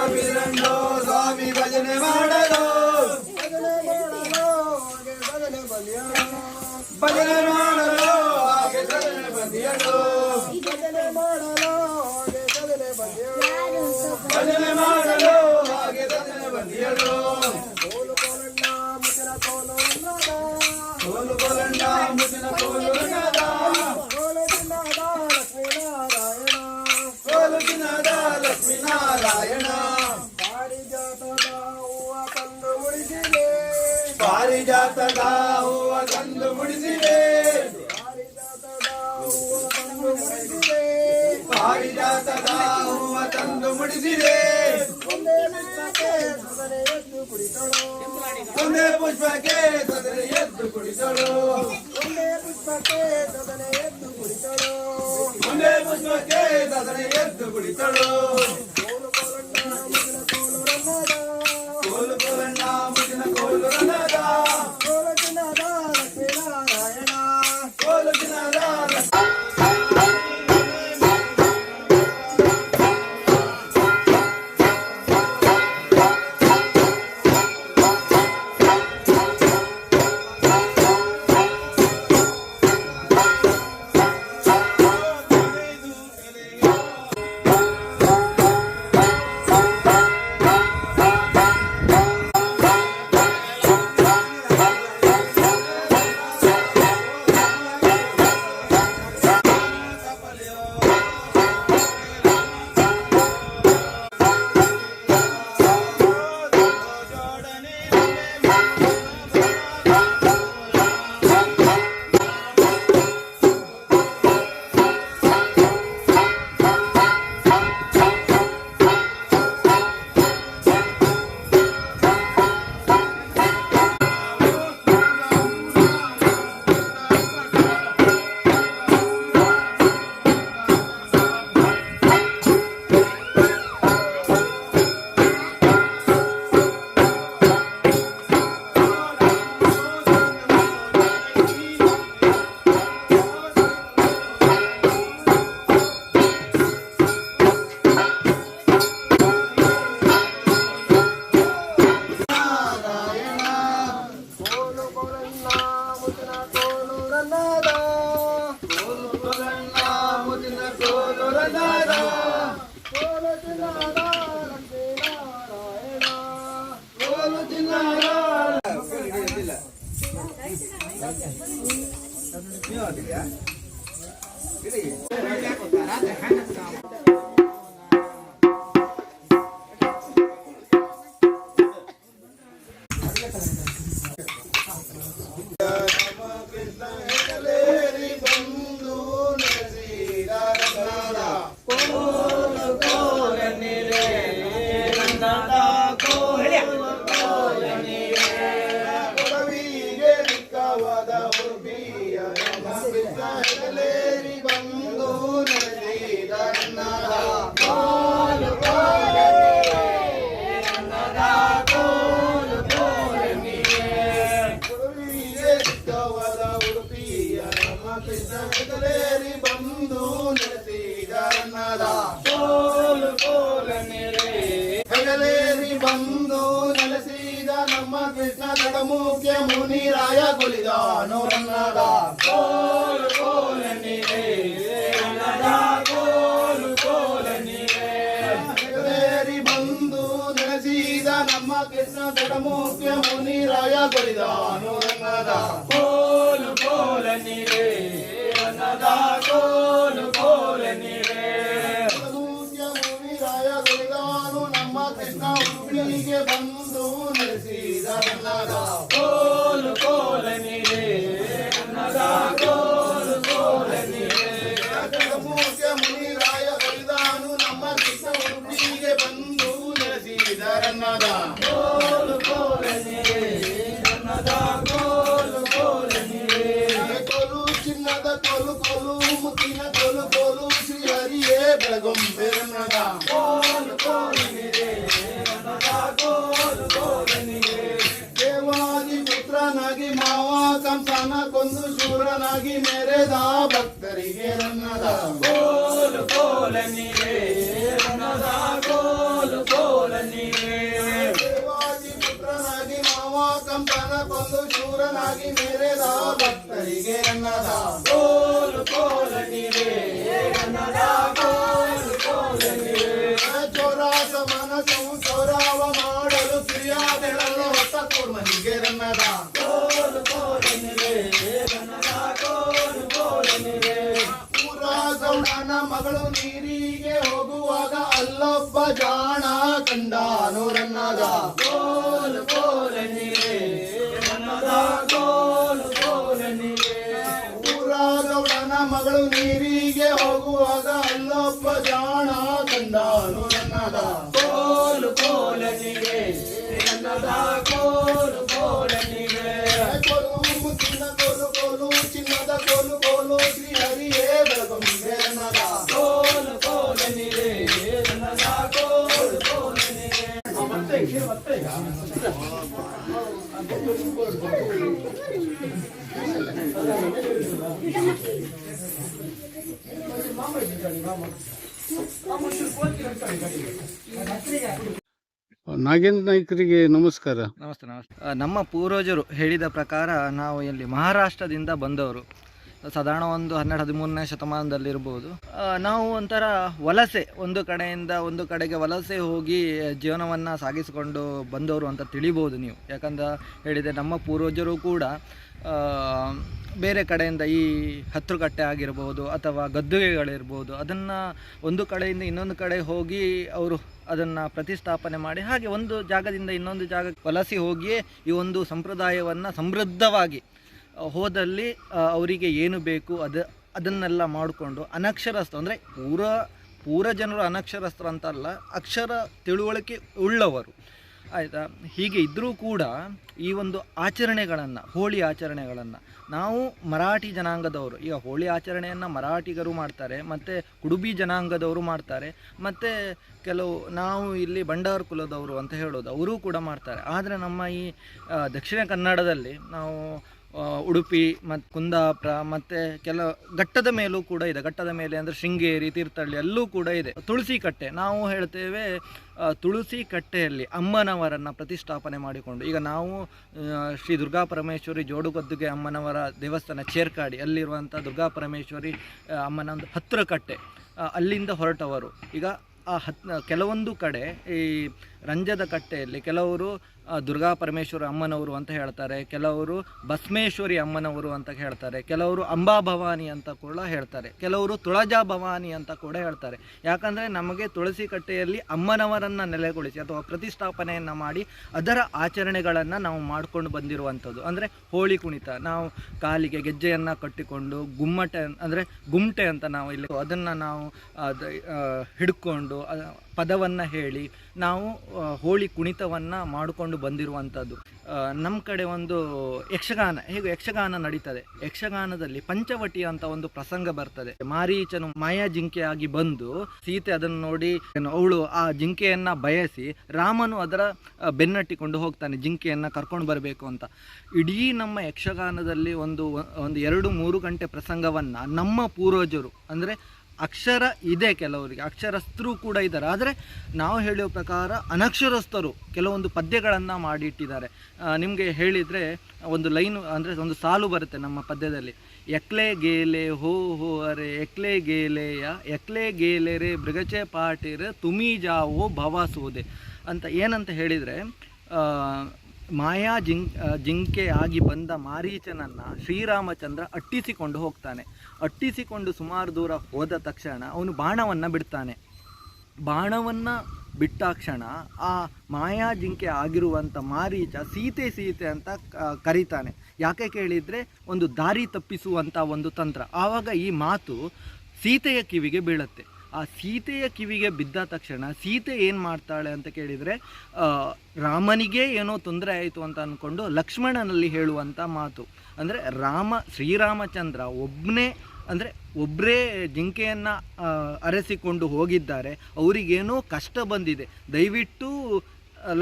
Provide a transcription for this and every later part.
ಬಿರಂಡೋ ಸ್ವಾಮಿ ಭಜನೆ ಮಾಡಲು ಭಜನೆ ಮಾಡಲು ಹಾಗೆ ಭಜನೆ ಬಂದಿಯಳು ಭಜನೆ ಮಾಡಲು ಹಾಗೆ ಭಜನೆ ಬಂದಿಯಳು ಕೋಲು ಕೋಲಣ್ಣ ಮುದಿನ ಕೋಲು ರಂಗದ ಕೋಲು ದಿನದ ಲಕ್ಷ್ಮೀನಾರಾಯಣ ಪಾರಿಜಾತದ ಹೂವ ತಂದು ಮುಡಿಸಿದೆ ಪಾರಿಜಾತದ ಹೂವ ತಂದು ಮುಡಿಸಿದೆ ಒಂದೇ ಪುಷ್ಪಕ್ಕೆ ಸದನೆ ಎದ್ದು ಕುಡಿಸಳು ಒಂದೇ ಪುಷ್ಪಕ್ಕೆ ಸದನೆ ಎದ್ದು ಕುಡಿಸಳು ಕೋಲು ಕೋಲಣ್ಣ ಮುಗಿನ ಕೋಲು ರಂಗದ ಕೋಲು ದಿನದ ಲಕ್ಷ್ಮೀನಾರಾಯಣ ಕೋಲು ದಿನದ ಬಂದು ನೆಲೆಸಿದ ನಮ್ಮ ಕೃಷ್ಣ ಜಗಮುಖ್ಯ ಮುನಿರಾಯ ಕೊಲಿದಾನು ರನ್ನದ ಕೋಲು ಕೋಲನಿರೇ ರನ್ನದ ಕೋಲು ಕೋಲನಿರೇ ಹೆಗಲೇರಿ ಬಂದು ನೆಲೆಸಿದ ನಮ್ಮ ಕೃಷ್ಣ ಜಗಮುಖ್ಯ ಮುನಿರಾಯ ಕೊಲಿದಾನು ರನ್ನದ ಕೋಲು ಕೋಲನಿರೇ ರನ್ನದ ಕೋಲು ಕೋಲನಿರೇ ಕೃಷ್ಣ ಉಡುಪಿಗೆ ಬಂದು ನೆಲೆಸಿದ ರನ್ನದ ಕೋಲು ಕೋಲನಿರೇ ರನ್ನದ ಕೋಲು ಕೋಲನಿರೇ ಜಗಮುಖ್ಯ ಮುನಿರಾಯ ಕೊಲಿದಾನು ನಮ್ಮ ಕೃಷ್ಣ ಉಡುಪಿಗೆ ಬಂದು ನೆಲೆಸಿದ ರನ್ನದ ಕೋಲು ಕೋಲನಿರೇ ರನ್ನದ ಕೋಲು ಕೋಲನಿರೇ ಕೋಲು ಚಿನ್ನದ ಕೋಲು ಕೋಲು ಮುತ್ತಿನ ಕೋಲು ಕೋಲು ಶ್ರೀ ಹರಿಯೇ ಬೆಳಗೊಂಬೆ ರನ್ನದ ಕೋಲು ಕೋಲನಿರೇ ದೇವಾದಿ ಪುತ್ರನಾಗಿ ಮಾವ ಕಂಸನ ಕೊಂದು ಶೂರನಾಗಿ ಮೆರೆದ ಭಕ್ತರಿಗೆ ರನ್ನದ ಕೋಲು ಕೋಲನಿರೇ ರನ್ನದ ಕೋಲು ಕೋಲನಿರೇ ಕೊಂದು ಶೂರನಾಗಿ ಮೇರೆದ ಭಕ್ತರಿಗೆ ಅನ್ನದ ಕೋಲು ಕೋಲನಿವೆ ಅನ್ನದ ಕೋಲು ಕೋಲನಿವೆ ಚೋರ ಸಮಾನ ಸಂಸೋರವ ಮಾಡಲು ಪ್ರಿಯಾದೆಳಲು ಹೊತ್ತ ಕೂರ್ಮನಿಗೆ ಅನ್ನದ ಕೋಲು ಕೋಲನಿವೆ ಅನ್ನದ ಕೋಲು ಕೋಲನಿವೆ ಊರ ಗೌಡನ ಮಗಳು ನೀರಿಗೆ ಹೋಗುವಾಗ ಅಲ್ಲೊಬ್ಬ ಜಾಣ ಕಂಡಾನು ರನ್ನದ ಕೋಲು ಕೋಲನಿವೆ ರನ್ನದ ಕೋಲು ಕೋಲನಿವೆ ಊರ ಗೌಡನ ಮಗಳು ನೀರಿಗೆ ಹೋಗುವಾಗ ಅಲ್ಲೊಬ್ಬ ಜಾಣ ಕಂಡಾನು ರನ್ನದ ಕೋಲು ಕೋಲನಿವೆ ರನ್ನದ ಕೋಲು ಕೋಲನಿವೆ ಕೋಲು ಮುತ್ತಿನ ಕೋಲು ಕೋಲು ಚಿನ್ನದ ಕೋಲು ಕೋಲು ಶ್ರೀ ಹರಿಯೇ ಬೆಳಗೊಂಬೆ ರನ್ನದ ಕೋಲು ಕೋಲನಿವೆ ರನ್ನದ ಕೋಲು ಕೋಲನಿವೆ ಮತ್ತೆ ನಾಗೇಂದ್ರ ನಾಯ್ಕರಿಗೆ ನಮಸ್ಕಾರ. ನಮಸ್ತೆ. ನಮ್ಮ ಪೂರ್ವಜರು ಹೇಳಿದ ಪ್ರಕಾರ ನಾವು ಇಲ್ಲಿ ಮಹಾರಾಷ್ಟ್ರದಿಂದ ಬಂದವರು, ಸಾಧಾರಣ ಒಂದು 12-13ನೇ ಶತಮಾನದಲ್ಲಿರ್ಬೋದು. ನಾವು ಒಂಥರ ವಲಸೆ, ಒಂದು ಕಡೆಯಿಂದ ಒಂದು ಕಡೆಗೆ ವಲಸೆ ಹೋಗಿ ಜೀವನವನ್ನು ಸಾಗಿಸಿಕೊಂಡು ಬಂದವರು ಅಂತ ತಿಳಿಬೋದು ನೀವು. ಯಾಕಂದ್ರೆ ಹೇಳಿದೆ ನಮ್ಮ ಪೂರ್ವಜರು ಕೂಡ ಬೇರೆ ಕಡೆಯಿಂದ ಈ ಹತ್ತುಕಟ್ಟೆ ಆಗಿರ್ಬೋದು ಅಥವಾ ಗದ್ದುಗೆಗಳಿರ್ಬೋದು, ಅದನ್ನು ಒಂದು ಕಡೆಯಿಂದ ಇನ್ನೊಂದು ಕಡೆ ಹೋಗಿ ಅವರು ಅದನ್ನು ಪ್ರತಿಷ್ಠಾಪನೆ ಮಾಡಿ ಹಾಗೆ ಒಂದು ಜಾಗದಿಂದ ಇನ್ನೊಂದು ಜಾಗಕ್ಕೆ ವಲಸೆ ಹೋಗಿಯೇ ಈ ಒಂದು ಸಂಪ್ರದಾಯವನ್ನು ಸಮೃದ್ಧವಾಗಿ ಹೋದಲ್ಲಿ ಅವರಿಗೆ ಏನು ಬೇಕು ಅದನ್ನೆಲ್ಲ ಮಾಡಿಕೊಂಡು ಅನಕ್ಷರಸ್ಥ, ಅಂದರೆ ಪೂರ ಜನರು ಅನಕ್ಷರಸ್ಥರು ಅಂತಲ್ಲ, ಅಕ್ಷರ ತಿಳುವಳಿಕೆ ಉಳ್ಳವರು ಆಯಿತಾ. ಹೀಗೆ ಇದ್ದರೂ ಕೂಡ ಈ ಒಂದು ಆಚರಣೆಗಳನ್ನು, ಹೋಳಿ ಆಚರಣೆಗಳನ್ನು ನಾವು ಮರಾಠಿ ಜನಾಂಗದವರು, ಈಗ ಹೋಳಿ ಆಚರಣೆಯನ್ನು ಮರಾಠಿಗರು ಮಾಡ್ತಾರೆ, ಮತ್ತು ಕುಡುಬಿ ಜನಾಂಗದವರು ಮಾಡ್ತಾರೆ, ಮತ್ತು ಕೆಲವು ನಾವು ಇಲ್ಲಿ ಬಂಡಾರ ಕುಲದವರು ಅಂತ ಹೇಳೋದು ಅವರು ಕೂಡ ಮಾಡ್ತಾರೆ. ಆದರೆ ನಮ್ಮ ಈ ದಕ್ಷಿಣ ಕನ್ನಡದಲ್ಲಿ ನಾವು ಉಡುಪಿ ಮತ್ತು ಕುಂದಾಪುರ ಮತ್ತು ಕೆಲವು ಘಟ್ಟದ ಮೇಲೂ ಕೂಡ ಇದೆ. ಘಟ್ಟದ ಮೇಲೆ ಅಂದರೆ ಶೃಂಗೇರಿ, ತೀರ್ಥಹಳ್ಳಿ ಅಲ್ಲೂ ಕೂಡ ಇದೆ ತುಳಸಿ ಕಟ್ಟೆ. ನಾವು ಹೇಳ್ತೇವೆ ತುಳಸಿ ಕಟ್ಟೆಯಲ್ಲಿ ಅಮ್ಮನವರನ್ನು ಪ್ರತಿಷ್ಠಾಪನೆ ಮಾಡಿಕೊಂಡು, ಈಗ ನಾವು ಶ್ರೀ ದುರ್ಗಾ ಪರಮೇಶ್ವರಿ ಜೋಡುಗದ್ದುಗೆ ಅಮ್ಮನವರ ದೇವಸ್ಥಾನ ಚೇರ್ಕಾಡಿ ಅಲ್ಲಿರುವಂಥ ದುರ್ಗಾ ಪರಮೇಶ್ವರಿ ಅಮ್ಮನ ಒಂದು ಹತ್ತಿರ ಕಟ್ಟೆ, ಅಲ್ಲಿಂದ ಹೊರಟವರು. ಈಗ ಕೆಲವೊಂದು ಕಡೆ ಈ ರಂಜದ ಕಟ್ಟೆಯಲ್ಲಿ ಕೆಲವರು ದುರ್ಗಾ ಪರಮೇಶ್ವರಿ ಅಮ್ಮನವರು ಅಂತ ಹೇಳ್ತಾರೆ, ಕೆಲವರು ಭಸ್ಮೇಶ್ವರಿ ಅಮ್ಮನವರು ಅಂತ ಹೇಳ್ತಾರೆ, ಕೆಲವರು ಅಂಬಾ ಭವಾನಿ ಅಂತ ಕೂಡ ಹೇಳ್ತಾರೆ, ಕೆಲವರು ತುಳಜಾ ಭವಾನಿ ಅಂತ ಕೂಡ ಹೇಳ್ತಾರೆ. ಯಾಕಂದರೆ ನಮಗೆ ತುಳಸಿ ಕಟ್ಟೆಯಲ್ಲಿ ಅಮ್ಮನವರನ್ನು ನೆಲೆಗೊಳಿಸಿ ಅಥವಾ ಪ್ರತಿಷ್ಠಾಪನೆಯನ್ನು ಮಾಡಿ ಅದರ ಆಚರಣೆಗಳನ್ನು ನಾವು ಮಾಡಿಕೊಂಡು ಬಂದಿರುವಂಥದ್ದು. ಅಂದರೆ ಹೋಳಿ ಕುಣಿತ, ನಾವು ಕಾಲಿಗೆ ಗೆಜ್ಜೆಯನ್ನು ಕಟ್ಟಿಕೊಂಡು ಗುಮ್ಮಟೆ ಅಂತ ನಾವು ಇಲ್ಲಿ ಅದನ್ನು ನಾವು ಹಿಡ್ಕೊಂಡು ಪದವನ್ನು ಹೇಳಿ ನಾವು ಹೋಳಿ ಕುಣಿತವನ್ನು ಮಾಡಿಕೊಂಡು ಬಂದಿರುವಂಥದ್ದು. ನಮ್ಮ ಕಡೆ ಒಂದು ಯಕ್ಷಗಾನ ನಡೀತದೆ. ಯಕ್ಷಗಾನದಲ್ಲಿ ಪಂಚವಟಿ ಅಂತ ಒಂದು ಪ್ರಸಂಗ ಬರ್ತದೆ. ಮಾರೀಚನು ಮಾಯಾ ಜಿಂಕೆಯಾಗಿ ಬಂದು ಸೀತೆ ಅದನ್ನು ನೋಡಿ ಅವಳು ಆ ಜಿಂಕೆಯನ್ನು ಬಯಸಿ ರಾಮನು ಅದರ ಬೆನ್ನಟ್ಟಿಕೊಂಡು ಹೋಗ್ತಾನೆ ಜಿಂಕೆಯನ್ನು ಕರ್ಕೊಂಡು ಬರಬೇಕು ಅಂತ. ಇಡೀ ನಮ್ಮ ಯಕ್ಷಗಾನದಲ್ಲಿ ಒಂದು 2-3 ಗಂಟೆ ಪ್ರಸಂಗವನ್ನು ನಮ್ಮ ಪೂರ್ವಜರು, ಅಂದರೆ ಅಕ್ಷರ ಇದೆ ಕೆಲವರಿಗೆ, ಅಕ್ಷರಸ್ಥರು ಕೂಡ ಇದ್ದಾರೆ, ಆದರೆ ನಾವು ಹೇಳುವ ಪ್ರಕಾರ ಅನಕ್ಷರಸ್ಥರು ಕೆಲವೊಂದು ಪದ್ಯಗಳನ್ನು ಮಾಡಿಟ್ಟಿದ್ದಾರೆ. ನಿಮಗೆ ಹೇಳಿದರೆ ಒಂದು ಲೈನು, ಅಂದರೆ ಒಂದು ಸಾಲು ಬರುತ್ತೆ ನಮ್ಮ ಪದ್ಯದಲ್ಲಿ. ಎಕ್ಲೆ ಗೇಲೆ ಹೋ ಹೋ ಅರೆ ಎಕ್ಲೆ ಗೇಲೆಯ ಎಕ್ಲೆ ಗೇಲೆ ರೇ ಮೃಗಚೆ ಪಾಟಿರೆ ತುಮಿ ಜಾವೋ ಭವಾಸೋದೆ ಅಂತ. ಏನಂತ ಹೇಳಿದರೆ ಮಾಯಾ ಜಿಂಕೆ ಆಗಿ ಬಂದ ಮಾರೀಚನನ್ನು ಶ್ರೀರಾಮಚಂದ್ರ ಅಟ್ಟಿಸಿಕೊಂಡು ಹೋಗ್ತಾನೆ. ಅಟ್ಟಿಸಿಕೊಂಡು ಸುಮಾರು ದೂರ ಹೋದ ತಕ್ಷಣ ಅವನು ಬಾಣವನ್ನು ಬಿಡ್ತಾನೆ. ಬಾಣವನ್ನು ಬಿಟ್ಟಾಕ್ಷಣ ಆ ಮಾಯಾ ಜಿಂಕೆ ಆಗಿರುವಂಥ ಮಾರೀಚ ಸೀತೆ ಅಂತ ಕರೀತಾನೆ. ಯಾಕೆ ಕೇಳಿದರೆ ಒಂದು ದಾರಿ ತಪ್ಪಿಸುವಂಥ ಒಂದು ತಂತ್ರ. ಆವಾಗ ಈ ಮಾತು ಸೀತೆಯ ಕಿವಿಗೆ ಬೀಳುತ್ತೆ. ಆ ಸೀತೆಯ ಕಿವಿಗೆ ಬಿದ್ದ ತಕ್ಷಣ ಸೀತೆ ಏನು ಮಾಡ್ತಾಳೆ ಅಂತ ಕೇಳಿದರೆ, ರಾಮನಿಗೆ ಏನೋ ತೊಂದರೆ ಆಯಿತು ಅಂತ ಅಂದ್ಕೊಂಡು ಲಕ್ಷ್ಮಣನಲ್ಲಿ ಹೇಳುವಂಥ ಮಾತು. ಅಂದರೆ ಶ್ರೀರಾಮಚಂದ್ರ ಒಬ್ಬರೇ ಜಿಂಕೆಯನ್ನು ಅರಸಿಕೊಂಡು ಹೋಗಿದ್ದಾರೆ, ಅವರಿಗೇನೋ ಕಷ್ಟ ಬಂದಿದೆ, ದಯವಿಟ್ಟು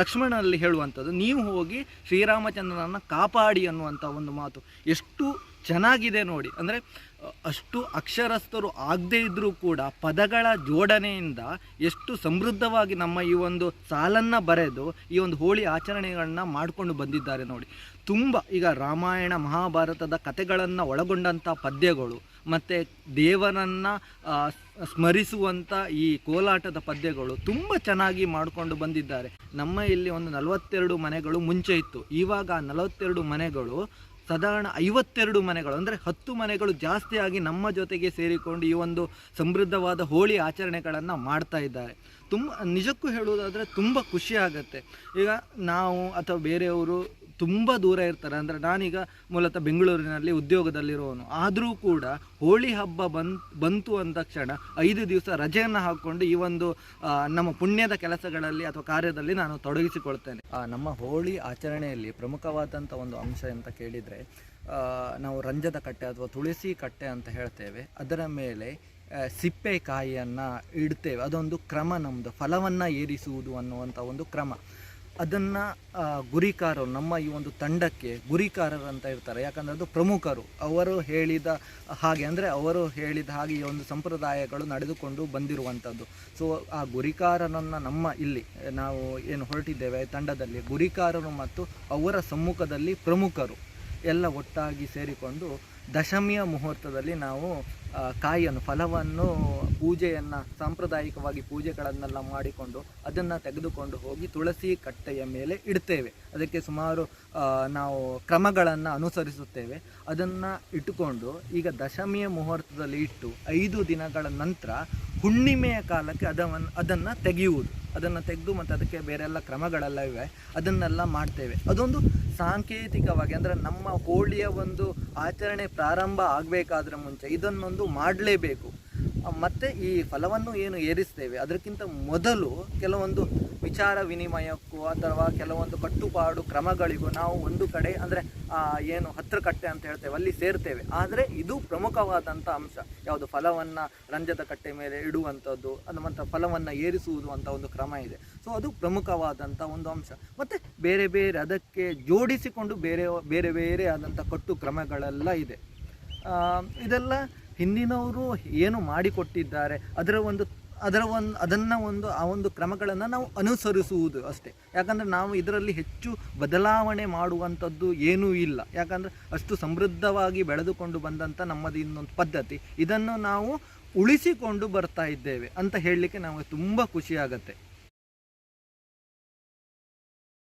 ಲಕ್ಷ್ಮಣನಲ್ಲಿ ಹೇಳುವಂಥದ್ದು, ನೀವು ಹೋಗಿ ಶ್ರೀರಾಮಚಂದ್ರನನ್ನು ಕಾಪಾಡಿ ಅನ್ನುವಂಥ ಒಂದು ಮಾತು. ಎಷ್ಟು ಚೆನ್ನಾಗಿದೆ ನೋಡಿ. ಅಂದರೆ ಅಷ್ಟು ಅಕ್ಷರಸ್ಥರು ಆಗದೇ ಇದ್ದರೂ ಕೂಡ ಪದಗಳ ಜೋಡಣೆಯಿಂದ ಎಷ್ಟು ಸಮೃದ್ಧವಾಗಿ ನಮ್ಮ ಈ ಒಂದು ಸಾಲನ್ನು ಬರೆದು ಈ ಒಂದು ಹೋಳಿ ಆಚರಣೆಗಳನ್ನ ಮಾಡಿಕೊಂಡು ಬಂದಿದ್ದಾರೆ ನೋಡಿ. ತುಂಬ ಈಗ ರಾಮಾಯಣ ಮಹಾಭಾರತದ ಕಥೆಗಳನ್ನು ಒಳಗೊಂಡಂಥ ಪದ್ಯಗಳು ಮತ್ತು ದೇವರನ್ನು ಸ್ಮರಿಸುವಂಥ ಈ ಕೋಲಾಟದ ಪದ್ಯಗಳು ತುಂಬ ಚೆನ್ನಾಗಿ ಮಾಡಿಕೊಂಡು ಬಂದಿದ್ದಾರೆ. ನಮ್ಮ ಇಲ್ಲಿ ಒಂದು 42 ಮನೆಗಳು ಮುಂಚೆ ಇತ್ತು. ಇವಾಗ 42 ಮನೆಗಳು ಸಾಧಾರಣ 52 ಮನೆಗಳು, ಅಂದರೆ 10 ಮನೆಗಳು ಜಾಸ್ತಿಯಾಗಿ ನಮ್ಮ ಜೊತೆಗೆ ಸೇರಿಕೊಂಡು ಈ ಒಂದು ಸಮೃದ್ಧವಾದ ಹೋಳಿ ಆಚರಣೆಗಳನ್ನು ಮಾಡ್ತಾ ಇದ್ದಾರೆ. ನಿಜಕ್ಕೂ ಹೇಳುವುದಾದರೆ ತುಂಬ ಖುಷಿ ಆಗುತ್ತೆ. ಈಗ ನಾವು ಅಥವಾ ಬೇರೆಯವರು ತುಂಬ ದೂರ ಇರ್ತಾರೆ. ಅಂದರೆ ನಾನೀಗ ಮೂಲತಃ ಬೆಂಗಳೂರಿನಲ್ಲಿ ಉದ್ಯೋಗದಲ್ಲಿರುವವನು, ಆದರೂ ಕೂಡ ಹೋಳಿ ಹಬ್ಬ ಬಂತು ಅಂದ ತಕ್ಷಣ 5 ದಿವಸ ರಜೆಯನ್ನು ಹಾಕ್ಕೊಂಡು ಈ ಒಂದು ನಮ್ಮ ಪುಣ್ಯದ ಕೆಲಸಗಳಲ್ಲಿ ಅಥವಾ ಕಾರ್ಯದಲ್ಲಿ ನಾನು ತೊಡಗಿಸಿಕೊಳ್ತೇನೆ. ನಮ್ಮ ಹೋಳಿ ಆಚರಣೆಯಲ್ಲಿ ಪ್ರಮುಖವಾದಂಥ ಒಂದು ಅಂಶ ಅಂತ ಕೇಳಿದರೆ, ನಾವು ರಂಜದ ಕಟ್ಟೆ ಅಥವಾ ತುಳಸಿ ಕಟ್ಟೆ ಅಂತ ಹೇಳ್ತೇವೆ. ಅದರ ಮೇಲೆ ಸಿಪ್ಪೆಕಾಯಿಯನ್ನು ಇಡ್ತೇವೆ. ಅದೊಂದು ಕ್ರಮ ನಮ್ಮದು, ಫಲವನ್ನು ಏರಿಸುವುದು ಅನ್ನುವಂಥ ಒಂದು ಕ್ರಮ. ಅದನ್ನು ಗುರಿಕಾರರು, ನಮ್ಮ ಈ ಒಂದು ತಂಡಕ್ಕೆ ಗುರಿಕಾರರು ಅಂತ ಇರ್ತಾರೆ. ಯಾಕಂದರೆ ಅದು ಪ್ರಮುಖರು, ಅವರು ಹೇಳಿದ ಹಾಗೆ, ಅಂದರೆ ಅವರು ಹೇಳಿದ ಹಾಗೆ ಈ ಒಂದು ಸಂಪ್ರದಾಯಗಳು ನಡೆದುಕೊಂಡು ಬಂದಿರುವಂಥದ್ದು. ಸೊ ಆ ಗುರಿಕಾರರನ್ನು ನಮ್ಮ ಇಲ್ಲಿ ನಾವು ಏನು ಹೊರಟಿದ್ದೇವೆ ತಂಡದಲ್ಲಿ, ಗುರಿಕಾರರು ಮತ್ತು ಅವರ ಸಮ್ಮುಖದಲ್ಲಿ ಪ್ರಮುಖರು ಎಲ್ಲ ಒಟ್ಟಾಗಿ ಸೇರಿಕೊಂಡು ದಶಮಿಯ ಮುಹೂರ್ತದಲ್ಲಿ ನಾವು ಕಾಯಿಯನ್ನು, ಫಲವನ್ನು, ಪೂಜೆಯನ್ನು, ಸಾಂಪ್ರದಾಯಿಕವಾಗಿ ಪೂಜೆಗಳನ್ನೆಲ್ಲ ಮಾಡಿಕೊಂಡು ಅದನ್ನು ತೆಗೆದುಕೊಂಡು ಹೋಗಿ ತುಳಸಿ ಕಟ್ಟೆಯ ಮೇಲೆ ಇಡ್ತೇವೆ. ಅದಕ್ಕೆ ಸುಮಾರು ನಾವು ಕ್ರಮಗಳನ್ನು ಅನುಸರಿಸುತ್ತೇವೆ. ಅದನ್ನು ಇಟ್ಟುಕೊಂಡು ಈಗ ದಶಮಿಯ ಮುಹೂರ್ತದಲ್ಲಿ ಇಟ್ಟು 5 ದಿನಗಳ ನಂತರ ಹುಣ್ಣಿಮೆಯ ಕಾಲಕ್ಕೆ ಅದನ್ನು ತೆಗೆಯುವುದು. ಅದನ್ನು ತೆಗೆದು ಮತ್ತು ಅದಕ್ಕೆ ಬೇರೆಲ್ಲ ಕ್ರಮಗಳೆಲ್ಲ ಇವೆ, ಅದನ್ನೆಲ್ಲ ಮಾಡ್ತೇವೆ. ಅದೊಂದು ಸಾಂಕೇತಿಕವಾಗಿ, ಅಂದರೆ ನಮ್ಮ ಹೋಳಿಯ ಒಂದು ಆಚರಣೆ ಪ್ರಾರಂಭ ಆಗಬೇಕಾದ್ರೆ ಮುಂಚೆ ಇದನ್ನೊಂದು ಮಾಡಲೇಬೇಕು. ಮತ್ತು ಈ ಫಲವನ್ನು ಏನು ಏರಿಸ್ತೇವೆ ಅದಕ್ಕಿಂತ ಮೊದಲು ಕೆಲವೊಂದು ವಿಚಾರ ವಿನಿಮಯಕ್ಕೂ ಅಥವಾ ಕೆಲವೊಂದು ಕಟ್ಟುಪಾಡು ಕ್ರಮಗಳಿಗೂ ನಾವು ಒಂದು ಕಡೆ, ಅಂದರೆ ಏನು 10 ಕಟ್ಟೆ ಅಂತ ಹೇಳ್ತೇವೆ, ಅಲ್ಲಿ ಸೇರ್ತೇವೆ. ಆದರೆ ಇದು ಪ್ರಮುಖವಾದಂಥ ಅಂಶ ಯಾವುದು, ಫಲವನ್ನು ರಂಜದ ಕಟ್ಟೆ ಮೇಲೆ ಇಡುವಂಥದ್ದು, ಅದು ಮತ್ತು ಫಲವನ್ನು ಏರಿಸುವುದು ಅಂತ ಒಂದು ಕ್ರಮ ಇದೆ. ಸೊ ಅದು ಪ್ರಮುಖವಾದಂಥ ಒಂದು ಅಂಶ. ಮತ್ತು ಬೇರೆ ಬೇರೆ ಅದಕ್ಕೆ ಜೋಡಿಸಿಕೊಂಡು ಬೇರೆ ಬೇರೆ ಆದಂಥ ಕಟ್ಟು ಕ್ರಮಗಳೆಲ್ಲ ಇದೆ. ಇದೆಲ್ಲ ಹಿಂದಿನವರು ಏನು ಮಾಡಿಕೊಟ್ಟಿದ್ದಾರೆ ಅದನ್ನು ಆ ಒಂದು ಕ್ರಮಗಳನ್ನು ನಾವು ಅನುಸರಿಸುವುದು ಅಷ್ಟೇ. ಯಾಕಂದರೆ ನಾವು ಇದರಲ್ಲಿ ಹೆಚ್ಚು ಬದಲಾವಣೆ ಮಾಡುವಂಥದ್ದು ಏನೂ ಇಲ್ಲ. ಯಾಕಂದರೆ ಅಷ್ಟು ಸಮೃದ್ಧವಾಗಿ ಬೆಳೆದುಕೊಂಡು ಬಂದಂಥ ನಮ್ಮದು ಇನ್ನೊಂದು ಪದ್ಧತಿ, ಇದನ್ನು ನಾವು ಉಳಿಸಿಕೊಂಡು ಬರ್ತಾ ಇದ್ದೇವೆ ಅಂತ ಹೇಳಲಿಕ್ಕೆ ನಮಗೆ ತುಂಬ ಖುಷಿಯಾಗತ್ತೆ.